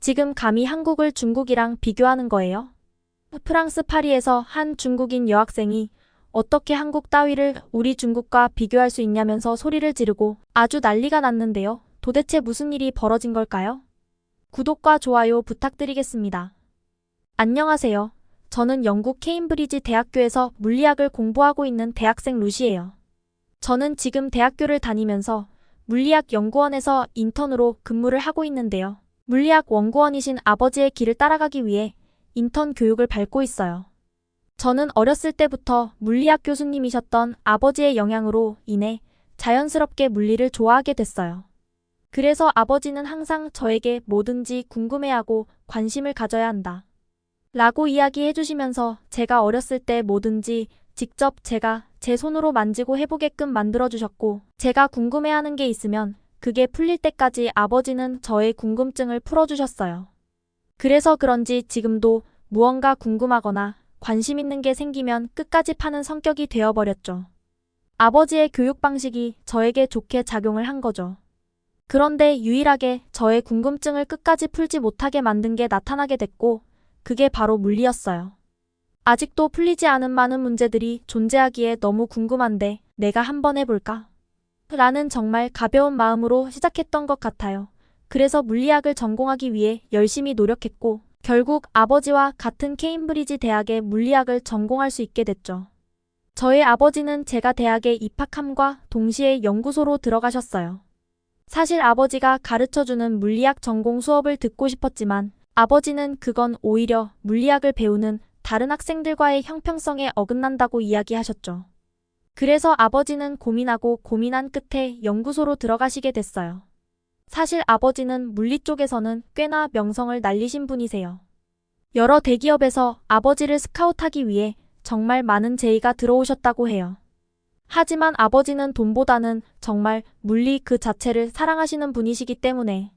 지금 감히 한국을 중국이랑 비교하는 거예요? 프랑스 파리에서 한 중국인 여학생이 어떻게 한국 따위를 우리 중국과 비교할 수 있냐면서 소리를 지르고 아주 난리가 났는데요. 도대체 무슨 일이 벌어진 걸까요? 구독과 좋아요 부탁드리겠습니다. 안녕하세요. 저는 영국 케임브리지 대학교에서 물리학을 공부하고 있는 대학생 루시예요. 저는 지금 대학교를 다니면서 물리학 연구원에서 인턴으로 근무를 하고 있는데요. 물리학 연구원이신 아버지의 길을 따라가기 위해 인턴 교육을 밟고 있어요. 저는 어렸을 때부터 물리학 교수님이셨던 아버지의 영향으로 인해 자연스럽게 물리를 좋아하게 됐어요. 그래서 아버지는 항상 저에게 뭐든지 궁금해하고 관심을 가져야 한다 라고 이야기해 주시면서 제가 어렸을 때 뭐든지 직접 제가 제 손으로 만지고 해보게끔 만들어 주셨고, 제가 궁금해하는 게 있으면 그게 풀릴 때까지 아버지는 저의 궁금증을 풀어주셨어요. 그래서 그런지 지금도 무언가 궁금하거나 관심 있는 게 생기면 끝까지 파는 성격이 되어버렸죠. 아버지의 교육 방식이 저에게 좋게 작용을 한 거죠. 그런데 유일하게 저의 궁금증을 끝까지 풀지 못하게 만든 게 나타나게 됐고, 그게 바로 물리였어요. 아직도 풀리지 않은 많은 문제들이 존재하기에 너무 궁금한데 내가 한번 해볼까? 라는 정말 가벼운 마음으로 시작했던 것 같아요. 그래서 물리학을 전공하기 위해 열심히 노력했고, 결국 아버지와 같은 케임브리지 대학의 물리학을 전공할 수 있게 됐죠. 저의 아버지는 제가 대학에 입학함과 동시에 연구소로 들어가셨어요. 사실 아버지가 가르쳐주는 물리학 전공 수업을 듣고 싶었지만 아버지는 그건 오히려 물리학을 배우는 다른 학생들과의 형평성에 어긋난다고 이야기하셨죠. 그래서 아버지는 고민하고 고민한 끝에 연구소로 들어가시게 됐어요. 사실 아버지는 물리 쪽에서는 꽤나 명성을 날리신 분이세요. 여러 대기업에서 아버지를 스카우트하기 위해 정말 많은 제의가 들어오셨다고 해요. 하지만 아버지는 돈보다는 정말 물리 그 자체를 사랑하시는 분이시기 때문에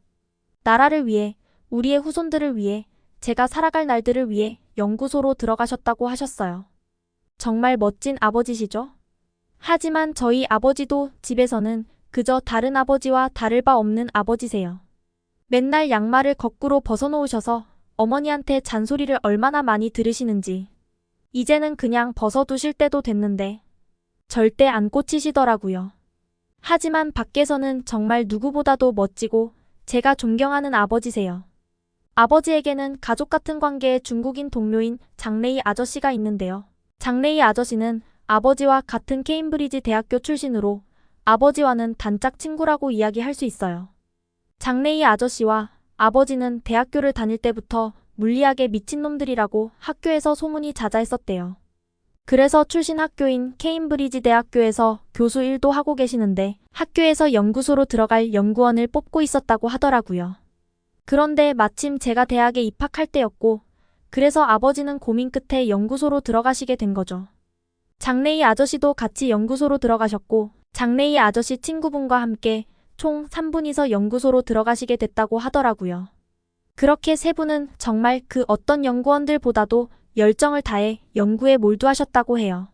나라를 위해, 우리의 후손들을 위해, 제가 살아갈 날들을 위해 연구소로 들어가셨다고 하셨어요. 정말 멋진 아버지시죠? 하지만 저희 아버지도 집에서는 그저 다른 아버지와 다를 바 없는 아버지세요. 맨날 양말을 거꾸로 벗어놓으셔서 어머니한테 잔소리를 얼마나 많이 들으시는지. 이제는 그냥 벗어두실 때도 됐는데 절대 안 꽂히시더라고요. 하지만 밖에서는 정말 누구보다도 멋지고 제가 존경하는 아버지세요. 아버지에게는 가족 같은 관계의 중국인 동료인 장레이 아저씨가 있는데요. 장레이 아저씨는 아버지와 같은 케임브리지 대학교 출신으로 아버지와는 단짝 친구라고 이야기할 수 있어요. 장레이 아저씨와 아버지는 대학교를 다닐 때부터 물리학에 미친놈들이라고 학교에서 소문이 자자했었대요. 그래서 출신 학교인 케임브리지 대학교에서 교수 일도 하고 계시는데 학교에서 연구소로 들어갈 연구원을 뽑고 있었다고 하더라고요. 그런데 마침 제가 대학에 입학할 때였고, 그래서 아버지는 고민 끝에 연구소로 들어가시게 된 거죠. 장레이 아저씨도 같이 연구소로 들어가셨고, 장레이 아저씨 친구분과 함께 총 3분이서 연구소로 들어가시게 됐다고 하더라고요. 그렇게 세 분은 정말 그 어떤 연구원들보다도 열정을 다해 연구에 몰두하셨다고 해요.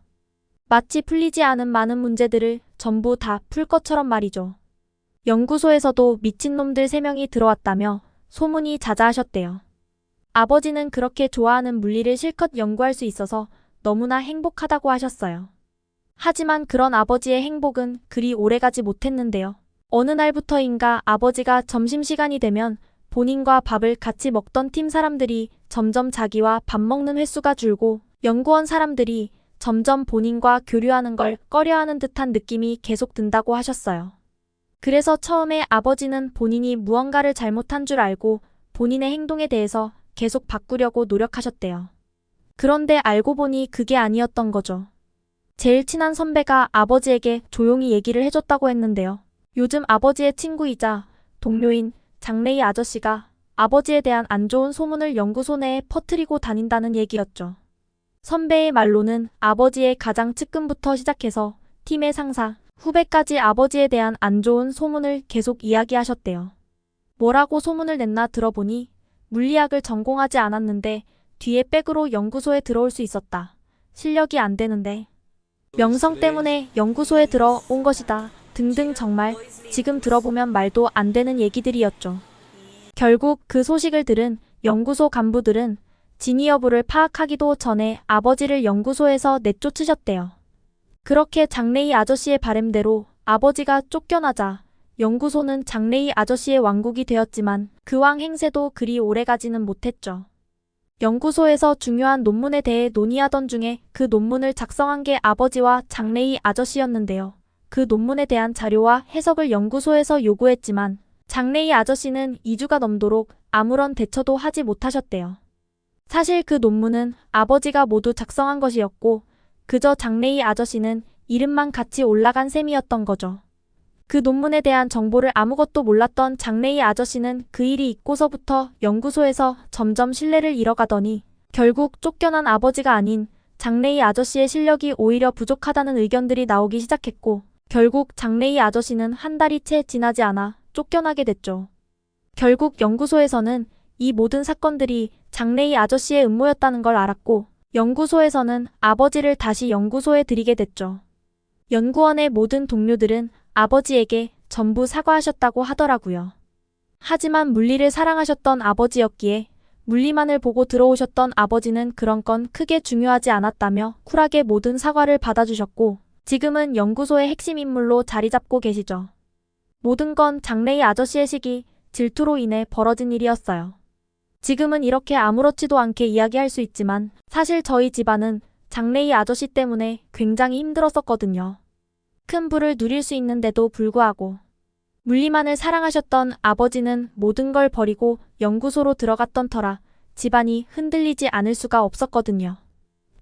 마치 풀리지 않은 많은 문제들을 전부 다 풀 것처럼 말이죠. 연구소에서도 미친놈들 3명이 들어왔다며 소문이 자자하셨대요. 아버지는 그렇게 좋아하는 물리를 실컷 연구할 수 있어서 너무나 행복하다고 하셨어요. 하지만 그런 아버지의 행복은 그리 오래가지 못했는데요. 어느 날부터인가 아버지가 점심시간이 되면 본인과 밥을 같이 먹던 팀 사람들이 점점 자기와 밥 먹는 횟수가 줄고, 연구원 사람들이 점점 본인과 교류하는 걸 꺼려하는 듯한 느낌이 계속 든다고 하셨어요. 그래서 처음에 아버지는 본인이 무언가를 잘못한 줄 알고 본인의 행동에 대해서 계속 바꾸려고 노력하셨대요. 그런데 알고 보니 그게 아니었던 거죠. 제일 친한 선배가 아버지에게 조용히 얘기를 해줬다고 했는데요. 요즘 아버지의 친구이자 동료인 장레이 아저씨가 아버지에 대한 안 좋은 소문을 연구소 내에 퍼뜨리고 다닌다는 얘기였죠. 선배의 말로는 아버지의 가장 측근부터 시작해서 팀의 상사, 후배까지 아버지에 대한 안 좋은 소문을 계속 이야기하셨대요. 뭐라고 소문을 냈나 들어보니 물리학을 전공하지 않았는데 뒤에 백으로 연구소에 들어올 수 있었다. 실력이 안 되는데 명성 때문에 연구소에 들어온 것이다. 등등 정말 지금 들어보면 말도 안 되는 얘기들이었죠. 결국 그 소식을 들은 연구소 간부들은 진위 여부를 파악하기도 전에 아버지를 연구소에서 내쫓으셨대요. 그렇게 장래희 아저씨의 바램대로 아버지가 쫓겨나자 연구소는 장래희 아저씨의 왕국이 되었지만 그 왕 행세도 그리 오래가지는 못했죠. 연구소에서 중요한 논문에 대해 논의하던 중에 그 논문을 작성한 게 아버지와 장래희 아저씨였는데요. 그 논문에 대한 자료와 해석을 연구소에서 요구했지만 장래희 아저씨는 2주가 넘도록 아무런 대처도 하지 못하셨대요. 사실 그 논문은 아버지가 모두 작성한 것이었고 그저 장래희 아저씨는 이름만 같이 올라간 셈이었던 거죠. 그 논문에 대한 정보를 아무것도 몰랐던 장래희 아저씨는 그 일이 있고서부터 연구소에서 점점 신뢰를 잃어가더니 결국 쫓겨난 아버지가 아닌 장래희 아저씨의 실력이 오히려 부족하다는 의견들이 나오기 시작했고 결국 장래희 아저씨는 한 달이 채 지나지 않아 쫓겨나게 됐죠. 결국 연구소에서는 이 모든 사건들이 장래희 아저씨의 음모였다는 걸 알았고 연구소에서는 아버지를 다시 연구소에 들이게 됐죠. 연구원의 모든 동료들은 아버지에게 전부 사과하셨다고 하더라고요. 하지만 물리를 사랑하셨던 아버지였기에 물리만을 보고 들어오셨던 아버지는 그런 건 크게 중요하지 않았다며 쿨하게 모든 사과를 받아주셨고 지금은 연구소의 핵심 인물로 자리 잡고 계시죠. 모든 건 장래희 아저씨의 시기, 질투로 인해 벌어진 일이었어요. 지금은 이렇게 아무렇지도 않게 이야기할 수 있지만 사실 저희 집안은 장래희 아저씨 때문에 굉장히 힘들었었거든요. 큰 부를 누릴 수 있는데도 불구하고 물리만을 사랑하셨던 아버지는 모든 걸 버리고 연구소로 들어갔던 터라 집안이 흔들리지 않을 수가 없었거든요.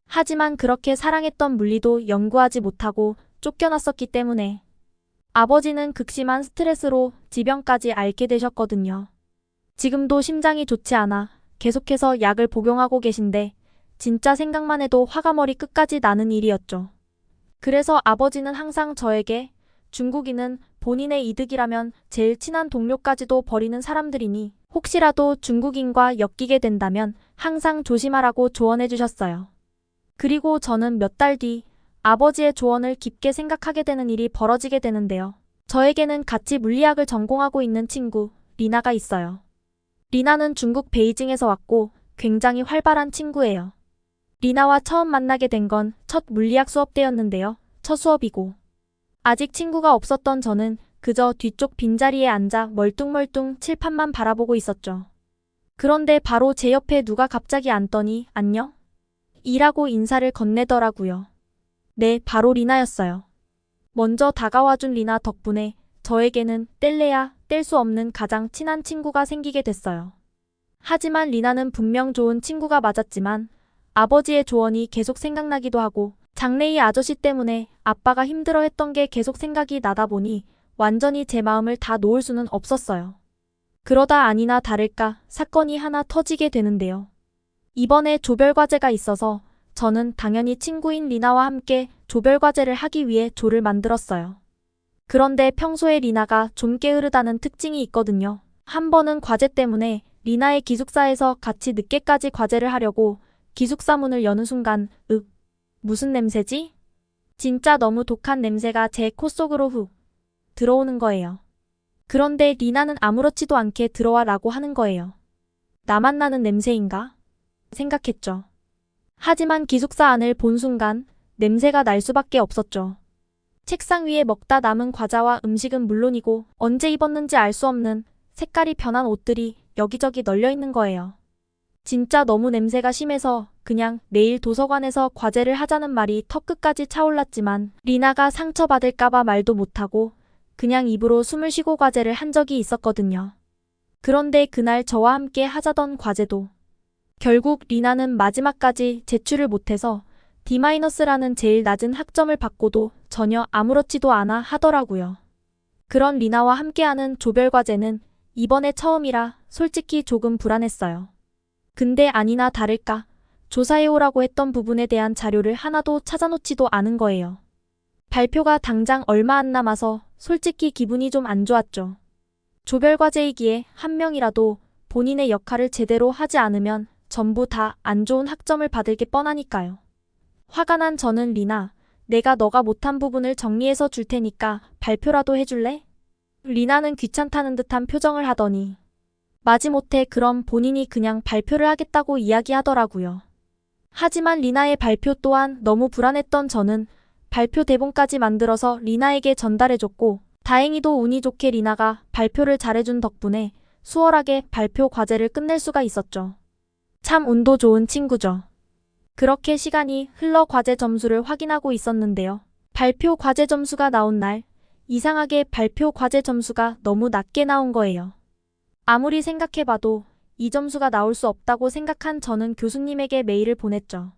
하지만 그렇게 사랑했던 물리도 연구하지 못하고 쫓겨났었기 때문에 아버지는 극심한 스트레스로 지병까지 앓게 되셨거든요. 지금도 심장이 좋지 않아 계속해서 약을 복용하고 계신데 진짜 생각만 해도 화가 머리 끝까지 나는 일이었죠. 그래서 아버지는 항상 저에게 중국인은 본인의 이득이라면 제일 친한 동료까지도 버리는 사람들이니 혹시라도 중국인과 엮이게 된다면 항상 조심하라고 조언해 주셨어요. 그리고 저는 몇 달 뒤 아버지의 조언을 깊게 생각하게 되는 일이 벌어지게 되는데요. 저에게는 같이 물리학을 전공하고 있는 친구 리나가 있어요. 리나는 중국 베이징에서 왔고 굉장히 활발한 친구예요. 리나와 처음 만나게 된 건 첫 물리학 수업 때였는데요. 첫 수업이고 아직 친구가 없었던 저는 그저 뒤쪽 빈자리에 앉아 멀뚱멀뚱 칠판만 바라보고 있었죠. 그런데 바로 제 옆에 누가 갑자기 앉더니 안녕? 이라고 인사를 건네더라고요. 네, 바로 리나였어요. 먼저 다가와준 리나 덕분에 저에게는 뗄래야 뗄 수 없는 가장 친한 친구가 생기게 됐어요. 하지만 리나는 분명 좋은 친구가 맞았지만 아버지의 조언이 계속 생각나기도 하고 장래희 아저씨 때문에 아빠가 힘들어했던 게 계속 생각이 나다 보니 완전히 제 마음을 다 놓을 수는 없었어요. 그러다 아니나 다를까 사건이 하나 터지게 되는데요. 이번에 조별과제가 있어서 저는 당연히 친구인 리나와 함께 조별과제를 하기 위해 조를 만들었어요. 그런데 평소에 리나가 좀 게으르다는 특징이 있거든요. 한 번은 과제 때문에 리나의 기숙사에서 같이 늦게까지 과제를 하려고 기숙사 문을 여는 순간 무슨 냄새지? 진짜 너무 독한 냄새가 제 코 속으로 훅 들어오는 거예요. 그런데 리나는 아무렇지도 않게 들어와 라고 하는 거예요. 나만 나는 냄새인가? 생각했죠. 하지만 기숙사 안을 본 순간 냄새가 날 수밖에 없었죠. 책상 위에 먹다 남은 과자와 음식은 물론이고 언제 입었는지 알 수 없는 색깔이 변한 옷들이 여기저기 널려 있는 거예요. 진짜 너무 냄새가 심해서 그냥 내일 도서관에서 과제를 하자는 말이 턱끝까지 차올랐지만 리나가 상처받을까봐 말도 못하고 그냥 입으로 숨을 쉬고 과제를 한 적이 있었거든요. 그런데 그날 저와 함께 하자던 과제도 결국 리나는 마지막까지 제출을 못해서 D-라는 제일 낮은 학점을 받고도 전혀 아무렇지도 않아 하더라고요. 그런 리나와 함께하는 조별과제는 이번에 처음이라 솔직히 조금 불안했어요. 근데 아니나 다를까 조사해오라고 했던 부분에 대한 자료를 하나도 찾아놓지도 않은 거예요. 발표가 당장 얼마 안 남아서 솔직히 기분이 좀 안 좋았죠. 조별과제이기에 한 명이라도 본인의 역할을 제대로 하지 않으면 전부 다 안 좋은 학점을 받을 게 뻔하니까요. 화가 난 저는 리나, 내가 너가 못한 부분을 정리해서 줄 테니까 발표라도 해줄래? 리나는 귀찮다는 듯한 표정을 하더니 마지못해 그럼 본인이 그냥 발표를 하겠다고 이야기하더라고요. 하지만 리나의 발표 또한 너무 불안했던 저는 발표 대본까지 만들어서 리나에게 전달해줬고, 다행히도 운이 좋게 리나가 발표를 잘해준 덕분에 수월하게 발표 과제를 끝낼 수가 있었죠. 참 운도 좋은 친구죠. 그렇게 시간이 흘러 과제 점수를 확인하고 있었는데요. 발표 과제 점수가 나온 날, 이상하게 발표 과제 점수가 너무 낮게 나온 거예요. 아무리 생각해봐도 이 점수가 나올 수 없다고 생각한 저는 교수님에게 메일을 보냈죠.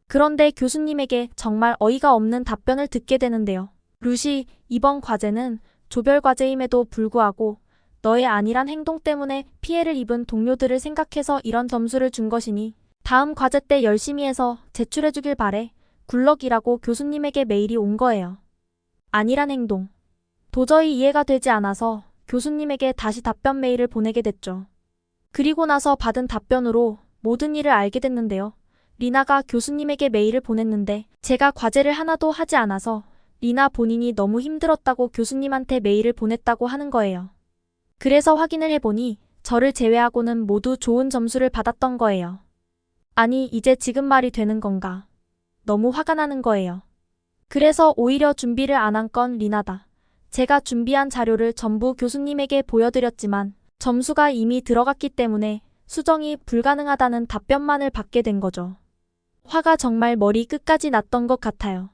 그런데 교수님에게 정말 어이가 없는 답변을 듣게 되는데요. 루시, 이번 과제는 조별 과제임에도 불구하고 너의 안일한 행동 때문에 피해를 입은 동료들을 생각해서 이런 점수를 준 것이니 다음 과제 때 열심히 해서 제출해주길 바래. 굴럭이라고 교수님에게 메일이 온 거예요. 안일한 행동. 도저히 이해가 되지 않아서 교수님에게 다시 답변 메일을 보내게 됐죠. 그리고 나서 받은 답변으로 모든 일을 알게 됐는데요. 리나가 교수님에게 메일을 보냈는데 제가 과제를 하나도 하지 않아서 리나 본인이 너무 힘들었다고 교수님한테 메일을 보냈다고 하는 거예요. 그래서 확인을 해보니 저를 제외하고는 모두 좋은 점수를 받았던 거예요. 아니, 이제 지금 말이 되는 건가? 너무 화가 나는 거예요. 그래서 오히려 준비를 안 한 건 리나다. 제가 준비한 자료를 전부 교수님에게 보여드렸지만 점수가 이미 들어갔기 때문에 수정이 불가능하다는 답변만을 받게 된 거죠. 화가 정말 머리 끝까지 났던 것 같아요.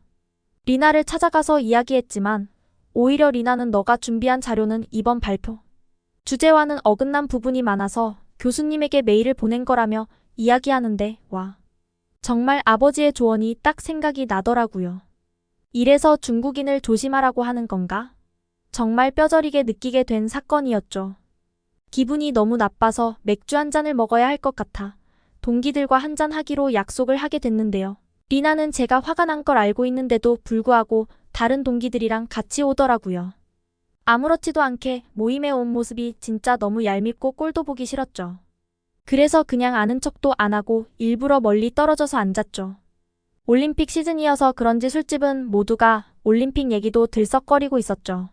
리나를 찾아가서 이야기했지만 오히려 리나는 너가 준비한 자료는 이번 발표 주제와는 어긋난 부분이 많아서 교수님에게 메일을 보낸 거라며 이야기하는데 와. 정말 아버지의 조언이 딱 생각이 나더라고요. 이래서 중국인을 조심하라고 하는 건가? 정말 뼈저리게 느끼게 된 사건이었죠. 기분이 너무 나빠서 맥주 한 잔을 먹어야 할 것 같아 동기들과 한잔 하기로 약속을 하게 됐는데요. 리나는 제가 화가 난 걸 알고 있는데도 불구하고 다른 동기들이랑 같이 오더라고요. 아무렇지도 않게 모임에 온 모습이 진짜 너무 얄밉고 꼴도 보기 싫었죠. 그래서 그냥 아는 척도 안 하고 일부러 멀리 떨어져서 앉았죠. 올림픽 시즌이어서 그런지 술집은 모두가 올림픽 얘기도 들썩거리고 있었죠.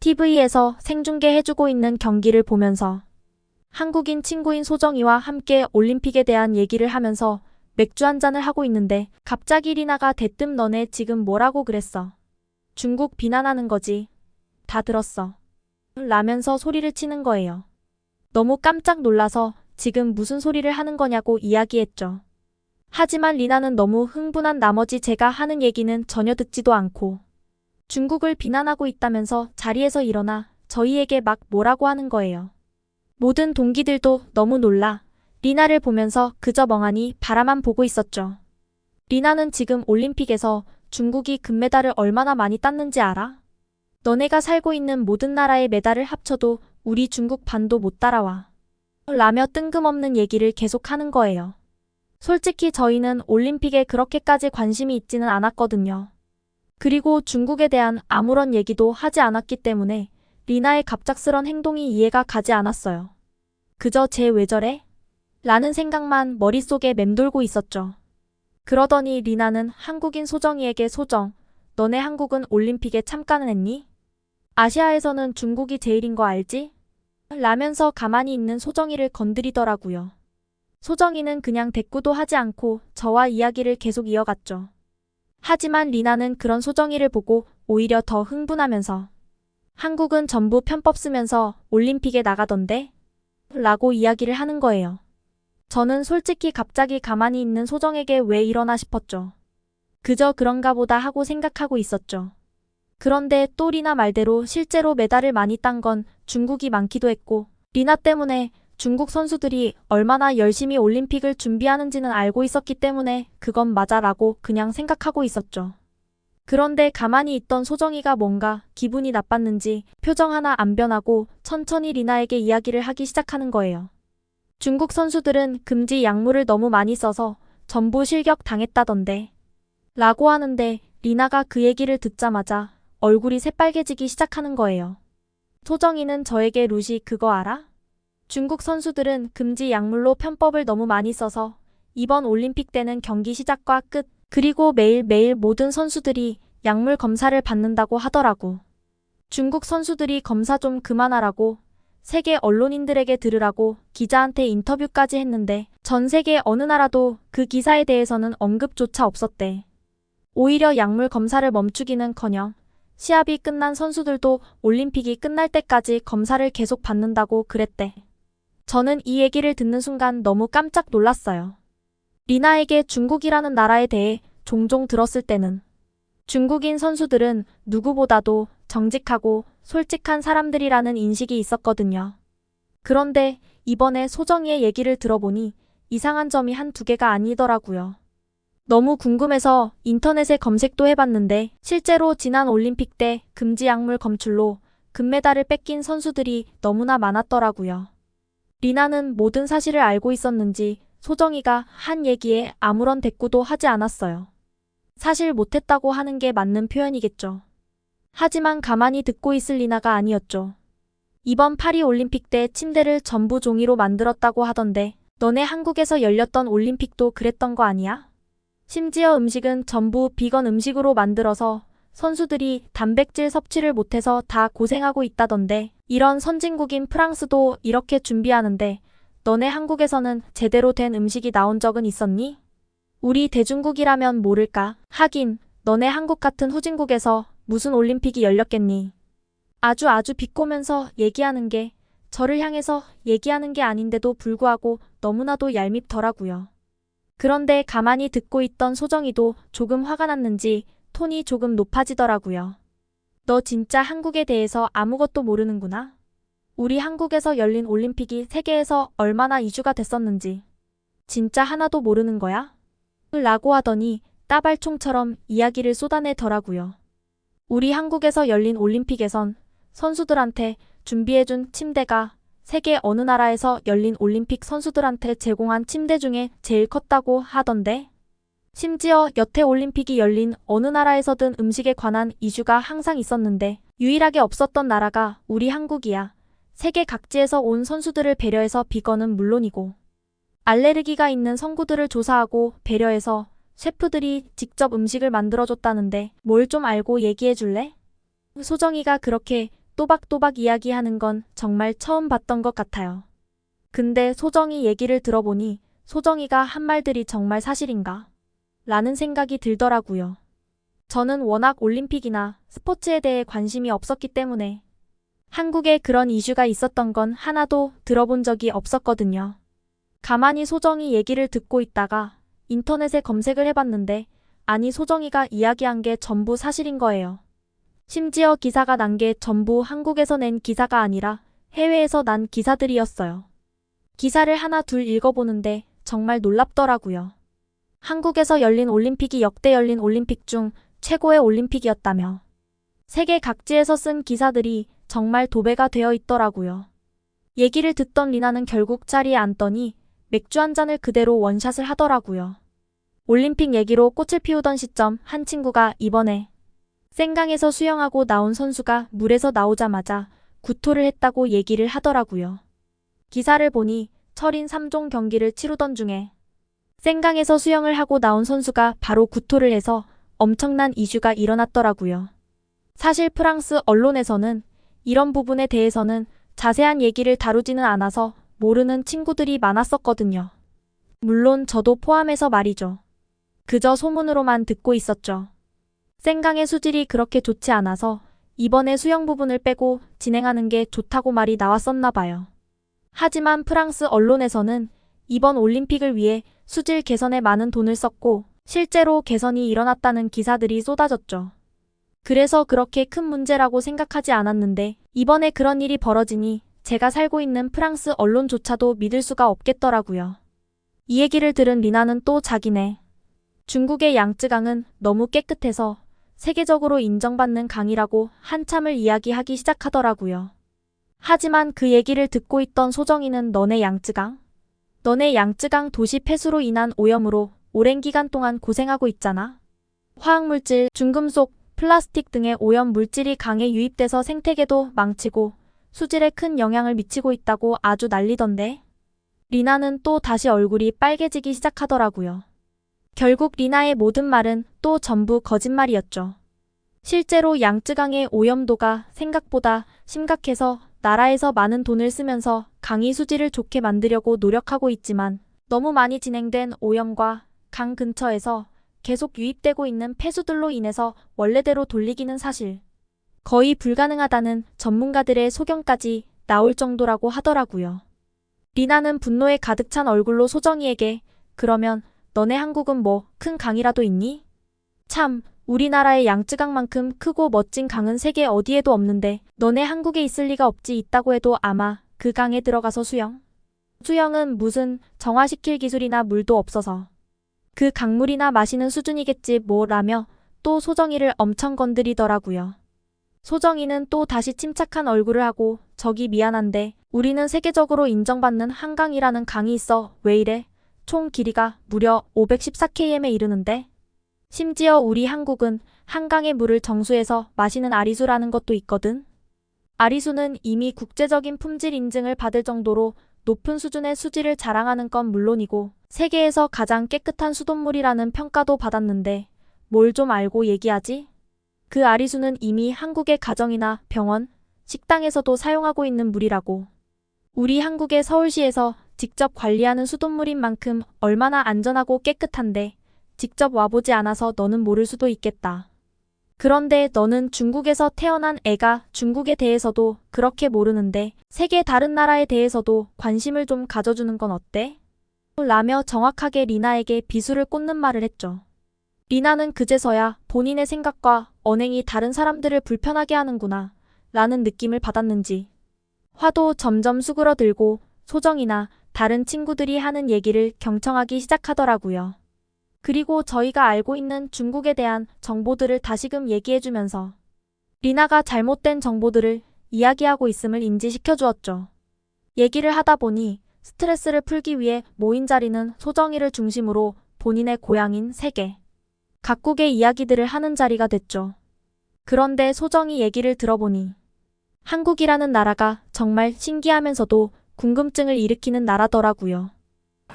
TV에서 생중계해주고 있는 경기를 보면서 한국인 친구인 소정이와 함께 올림픽에 대한 얘기를 하면서 맥주 한 잔을 하고 있는데 갑자기 리나가 대뜸 너네 지금 뭐라고 그랬어? 중국 비난하는 거지. 다 들었어. 라면서 소리를 치는 거예요. 너무 깜짝 놀라서 지금 무슨 소리를 하는 거냐고 이야기했죠. 하지만 리나는 너무 흥분한 나머지 제가 하는 얘기는 전혀 듣지도 않고 중국을 비난하고 있다면서 자리에서 일어나 저희에게 막 뭐라고 하는 거예요. 모든 동기들도 너무 놀라 리나를 보면서 그저 멍하니 바라만 보고 있었죠. 리나는 지금 올림픽에서 중국이 금메달을 얼마나 많이 땄는지 알아? 너네가 살고 있는 모든 나라의 메달을 합쳐도 우리 중국 반도 못 따라와. 라며 뜬금없는 얘기를 계속하는 거예요. 솔직히 저희는 올림픽에 그렇게까지 관심이 있지는 않았거든요. 그리고 중국에 대한 아무런 얘기도 하지 않았기 때문에 리나의 갑작스런 행동이 이해가 가지 않았어요. 그저 쟤 왜 저래? 라는 생각만 머릿속에 맴돌고 있었죠. 그러더니 리나는 한국인 소정이에게 소정, 너네 한국은 올림픽에 참가는 했니? 아시아에서는 중국이 제일인 거 알지? 라면서 가만히 있는 소정이를 건드리더라고요. 소정이는 그냥 대꾸도 하지 않고 저와 이야기를 계속 이어갔죠. 하지만 리나는 그런 소정이를 보고 오히려 더 흥분하면서 한국은 전부 편법 쓰면서 올림픽에 나가던데? 라고 이야기를 하는 거예요. 저는 솔직히 갑자기 가만히 있는 소정에게 왜 이러나 싶었죠. 그저 그런가 보다 하고 생각하고 있었죠. 그런데 또 리나 말대로 실제로 메달을 많이 딴 건 중국이 많기도 했고 리나 때문에 중국 선수들이 얼마나 열심히 올림픽을 준비하는지는 알고 있었기 때문에 그건 맞아라고 그냥 생각하고 있었죠. 그런데 가만히 있던 소정이가 뭔가 기분이 나빴는지 표정 하나 안 변하고 천천히 리나에게 이야기를 하기 시작하는 거예요. 중국 선수들은 금지 약물을 너무 많이 써서 전부 실격 당했다던데. 라고 하는데 리나가 그 얘기를 듣자마자 얼굴이 새빨개지기 시작하는 거예요. 소정이는 저에게 루시 그거 알아? 중국 선수들은 금지 약물로 편법을 너무 많이 써서 이번 올림픽 때는 경기 시작과 끝, 그리고 매일매일 모든 선수들이 약물 검사를 받는다고 하더라고. 중국 선수들이 검사 좀 그만하라고 세계 언론인들에게 들으라고 기자한테 인터뷰까지 했는데 전 세계 어느 나라도 그 기사에 대해서는 언급조차 없었대. 오히려 약물 검사를 멈추기는커녕 시합이 끝난 선수들도 올림픽이 끝날 때까지 검사를 계속 받는다고 그랬대. 저는 이 얘기를 듣는 순간 너무 깜짝 놀랐어요. 리나에게 중국이라는 나라에 대해 종종 들었을 때는 중국인 선수들은 누구보다도 정직하고 솔직한 사람들이라는 인식이 있었거든요. 그런데 이번에 소정이의 얘기를 들어보니 이상한 점이 한두 개가 아니더라고요. 너무 궁금해서 인터넷에 검색도 해봤는데 실제로 지난 올림픽 때 금지 약물 검출로 금메달을 뺏긴 선수들이 너무나 많았더라고요. 리나는 모든 사실을 알고 있었는지 소정이가 한 얘기에 아무런 대꾸도 하지 않았어요. 사실 못했다고 하는 게 맞는 표현이겠죠. 하지만 가만히 듣고 있을 리나가 아니었죠. 이번 파리 올림픽 때 침대를 전부 종이로 만들었다고 하던데 너네 한국에서 열렸던 올림픽도 그랬던 거 아니야? 심지어 음식은 전부 비건 음식으로 만들어서 선수들이 단백질 섭취를 못해서 다 고생하고 있다던데 이런 선진국인 프랑스도 이렇게 준비하는데 너네 한국에서는 제대로 된 음식이 나온 적은 있었니? 우리 대중국이라면 모를까? 하긴 너네 한국 같은 후진국에서 무슨 올림픽이 열렸겠니? 아주 비꼬면서 얘기하는 게 저를 향해서 얘기하는 게 아닌데도 불구하고 너무나도 얄밉더라고요. 그런데 가만히 듣고 있던 소정이도 조금 화가 났는지 톤이 조금 높아지더라고요. 너 진짜 한국에 대해서 아무것도 모르는구나. 우리 한국에서 열린 올림픽이 세계에서 얼마나 이슈가 됐었는지 진짜 하나도 모르는 거야? 라고 하더니 따발총처럼 이야기를 쏟아내더라고요. 우리 한국에서 열린 올림픽에선 선수들한테 준비해준 침대가 세계 어느 나라에서 열린 올림픽 선수들한테 제공한 침대 중에 제일 컸다고 하던데 심지어 여태 올림픽이 열린 어느 나라에서든 음식에 관한 이슈가 항상 있었는데 유일하게 없었던 나라가 우리 한국이야. 세계 각지에서 온 선수들을 배려해서 비건은 물론이고 알레르기가 있는 선구들을 조사하고 배려해서 셰프들이 직접 음식을 만들어줬다는데 뭘 좀 알고 얘기해 줄래? 소정이가 그렇게 또박또박 이야기하는 건 정말 처음 봤던 것 같아요. 근데 소정이 얘기를 들어보니 소정이가 한 말들이 정말 사실인가? 라는 생각이 들더라고요. 저는 워낙 올림픽이나 스포츠에 대해 관심이 없었기 때문에 한국에 그런 이슈가 있었던 건 하나도 들어본 적이 없었거든요. 가만히 소정이 얘기를 듣고 있다가 인터넷에 검색을 해봤는데 아니 소정이가 이야기한 게 전부 사실인 거예요. 심지어 기사가 난 게 전부 한국에서 낸 기사가 아니라 해외에서 난 기사들이었어요. 기사를 하나 둘 읽어보는데 정말 놀랍더라고요. 한국에서 열린 올림픽이 역대 열린 올림픽 중 최고의 올림픽이었다며 세계 각지에서 쓴 기사들이 정말 도배가 되어 있더라고요. 얘기를 듣던 리나는 결국 자리에 앉더니 맥주 한 잔을 그대로 원샷을 하더라고요. 올림픽 얘기로 꽃을 피우던 시점 한 친구가 이번에 생강에서 수영하고 나온 선수가 물에서 나오자마자 구토를 했다고 얘기를 하더라고요. 기사를 보니 철인 3종 경기를 치르던 중에 생강에서 수영을 하고 나온 선수가 바로 구토를 해서 엄청난 이슈가 일어났더라고요. 사실 프랑스 언론에서는 이런 부분에 대해서는 자세한 얘기를 다루지는 않아서 모르는 친구들이 많았었거든요. 물론 저도 포함해서 말이죠. 그저 소문으로만 듣고 있었죠. 생강의 수질이 그렇게 좋지 않아서 이번에 수영 부분을 빼고 진행하는 게 좋다고 말이 나왔었나 봐요. 하지만 프랑스 언론에서는 이번 올림픽을 위해 수질 개선에 많은 돈을 썼고 실제로 개선이 일어났다는 기사들이 쏟아졌죠. 그래서 그렇게 큰 문제라고 생각하지 않았는데 이번에 그런 일이 벌어지니 제가 살고 있는 프랑스 언론조차도 믿을 수가 없겠더라고요. 이 얘기를 들은 리나는 또 자기네 중국의 양쯔강은 너무 깨끗해서 세계적으로 인정받는 강이라고 한참을 이야기하기 시작하더라고요. 하지만 그 얘기를 듣고 있던 소정이는 너네 양쯔강 도시 폐수로 인한 오염으로 오랜 기간 동안 고생하고 있잖아. 화학물질, 중금속, 플라스틱 등의 오염 물질이 강에 유입돼서 생태계도 망치고 수질에 큰 영향을 미치고 있다고 아주 난리던데. 리나는 또 다시 얼굴이 빨개지기 시작하더라고요. 결국 리나의 모든 말은 또 전부 거짓말이었죠. 실제로 양쯔강의 오염도가 생각보다 심각해서 나라에서 많은 돈을 쓰면서 강이 수질을 좋게 만들려고 노력하고 있지만 너무 많이 진행된 오염과 강 근처에서 계속 유입되고 있는 폐수들로 인해서 원래대로 돌리기는 사실 거의 불가능하다는 전문가들의 소견까지 나올 정도라고 하더라고요. 리나는 분노에 가득 찬 얼굴로 소정이에게 그러면 너네 한국은 뭐 큰 강이라도 있니? 참, 우리나라의 양쯔강만큼 크고 멋진 강은 세계 어디에도 없는데 너네 한국에 있을 리가 없지. 있다고 해도 아마 그 강에 들어가서 수영은 무슨 정화시킬 기술이나 물도 없어서 그 강물이나 마시는 수준이겠지 뭐 라며 또 소정이를 엄청 건드리더라고요. 소정이는 또 다시 침착한 얼굴을 하고 저기 미안한데 우리는 세계적으로 인정받는 한강이라는 강이 있어. 왜 이래? 총 길이가 무려 514km에 이르는데 심지어 우리 한국은 한강의 물을 정수해서 마시는 아리수라는 것도 있거든. 아리수는 이미 국제적인 품질 인증을 받을 정도로 높은 수준의 수질을 자랑하는 건 물론이고 세계에서 가장 깨끗한 수돗물이라는 평가도 받았는데 뭘 좀 알고 얘기하지? 그 아리수는 이미 한국의 가정이나 병원, 식당에서도 사용하고 있는 물이라고. 우리 한국의 서울시에서 직접 관리하는 수돗물인 만큼 얼마나 안전하고 깨끗한데 직접 와보지 않아서 너는 모를 수도 있겠다. 그런데 너는 중국에서 태어난 애가 중국에 대해서도 그렇게 모르는데 세계 다른 나라에 대해서도 관심을 좀 가져주는 건 어때? 라며 정확하게 리나에게 비수를 꽂는 말을 했죠. 리나는 그제서야 본인의 생각과 언행이 다른 사람들을 불편하게 하는구나 라는 느낌을 받았는지 화도 점점 수그러들고 소정이나 다른 친구들이 하는 얘기를 경청하기 시작하더라고요. 그리고 저희가 알고 있는 중국에 대한 정보들을 다시금 얘기해주면서 리나가 잘못된 정보들을 이야기하고 있음을 인지시켜 주었죠. 얘기를 하다 보니 스트레스를 풀기 위해 모인 자리는 소정이를 중심으로 본인의 고향인 세계 각국의 이야기들을 하는 자리가 됐죠. 그런데 소정이 얘기를 들어보니 한국이라는 나라가 정말 신기하면서도 궁금증을 일으키는 나라더라고요.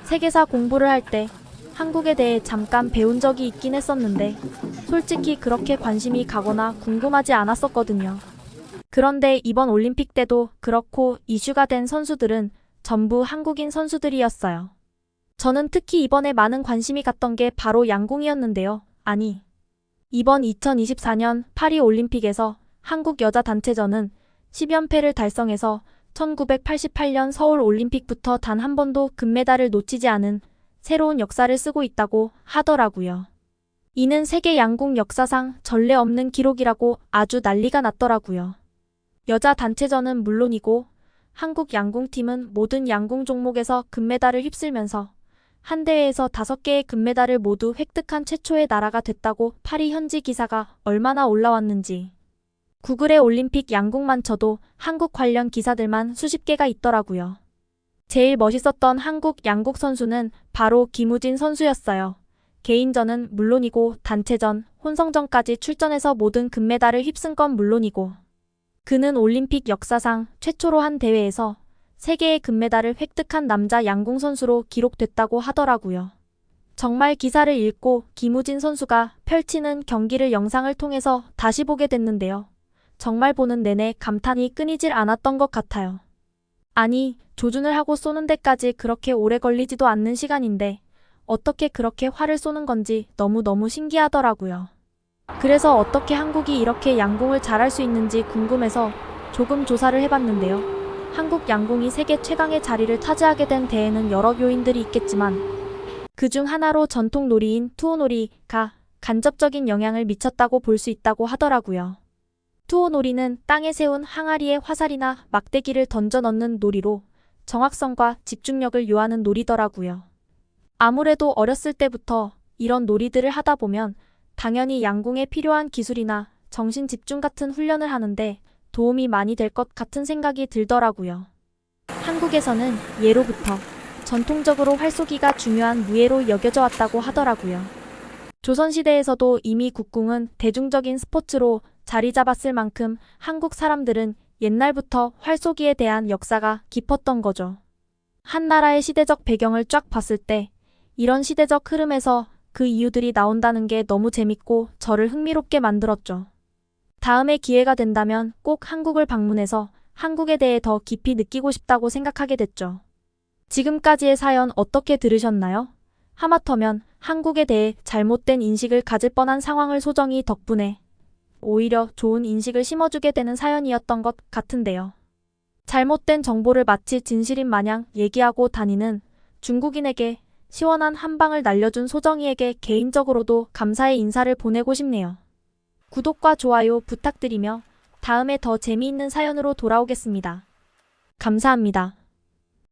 세계사 공부를 할 때 한국에 대해 잠깐 배운 적이 있긴 했었는데 솔직히 그렇게 관심이 가거나 궁금하지 않았었거든요. 그런데 이번 올림픽 때도 그렇고 이슈가 된 선수들은 전부 한국인 선수들이었어요. 저는 특히 이번에 많은 관심이 갔던 게 바로 양궁이었는데요. 아니, 이번 2024년 파리 올림픽에서 한국 여자 단체전은 10연패를 달성해서 1988년 서울 올림픽부터 단 한 번도 금메달을 놓치지 않은 새로운 역사를 쓰고 있다고 하더라고요. 이는 세계 양궁 역사상 전례 없는 기록이라고 아주 난리가 났더라고요. 여자 단체전은 물론이고 한국 양궁팀은 모든 양궁 종목에서 금메달을 휩쓸면서 한 대회에서 5개의 금메달을 모두 획득한 최초의 나라가 됐다고 파리 현지 기사가 얼마나 올라왔는지. 구글의 올림픽 양궁만 쳐도 한국 관련 기사들만 수십 개가 있더라고요. 제일 멋있었던 한국 양궁 선수는 바로 김우진 선수였어요. 개인전은 물론이고 단체전, 혼성전까지 출전해서 모든 금메달을 휩쓴 건 물론이고 그는 올림픽 역사상 최초로 한 대회에서 3개의 금메달을 획득한 남자 양궁 선수로 기록됐다고 하더라고요. 정말 기사를 읽고 김우진 선수가 펼치는 경기를 영상을 통해서 다시 보게 됐는데요. 정말 보는 내내 감탄이 끊이질 않았던 것 같아요. 아니, 조준을 하고 쏘는 데까지 그렇게 오래 걸리지도 않는 시간인데 어떻게 그렇게 활을 쏘는 건지 너무너무 신기하더라고요. 그래서 어떻게 한국이 이렇게 양궁을 잘할 수 있는지 궁금해서 조금 조사를 해봤는데요. 한국 양궁이 세계 최강의 자리를 차지하게 된 데에는 여러 요인들이 있겠지만 그중 하나로 전통 놀이인 투호놀이가 간접적인 영향을 미쳤다고 볼 수 있다고 하더라고요. 투호놀이는 땅에 세운 항아리에 화살이나 막대기를 던져 넣는 놀이로 정확성과 집중력을 요하는 놀이더라고요. 아무래도 어렸을 때부터 이런 놀이들을 하다 보면 당연히 양궁에 필요한 기술이나 정신 집중 같은 훈련을 하는데 도움이 많이 될 것 같은 생각이 들더라고요. 한국에서는 예로부터 전통적으로 활쏘기가 중요한 무예로 여겨져 왔다고 하더라고요. 조선시대에서도 이미 국궁은 대중적인 스포츠로 자리 잡았을 만큼 한국 사람들은 옛날부터 활쏘기에 대한 역사가 깊었던 거죠. 한 나라의 시대적 배경을 쫙 봤을 때 이런 시대적 흐름에서 그 이유들이 나온다는 게 너무 재밌고 저를 흥미롭게 만들었죠. 다음에 기회가 된다면 꼭 한국을 방문해서 한국에 대해 더 깊이 느끼고 싶다고 생각하게 됐죠. 지금까지의 사연 어떻게 들으셨나요? 하마터면 한국에 대해 잘못된 인식을 가질 뻔한 상황을 소정이 덕분에 오히려 좋은 인식을 심어주게 되는 사연이었던 것 같은데요. 잘못된 정보를 마치 진실인 마냥 얘기하고 다니는 중국인에게 시원한 한 방을 날려준 소정이에게 개인적으로도 감사의 인사를 보내고 싶네요. 구독과 좋아요 부탁드리며 다음에 더 재미있는 사연으로 돌아오겠습니다. 감사합니다.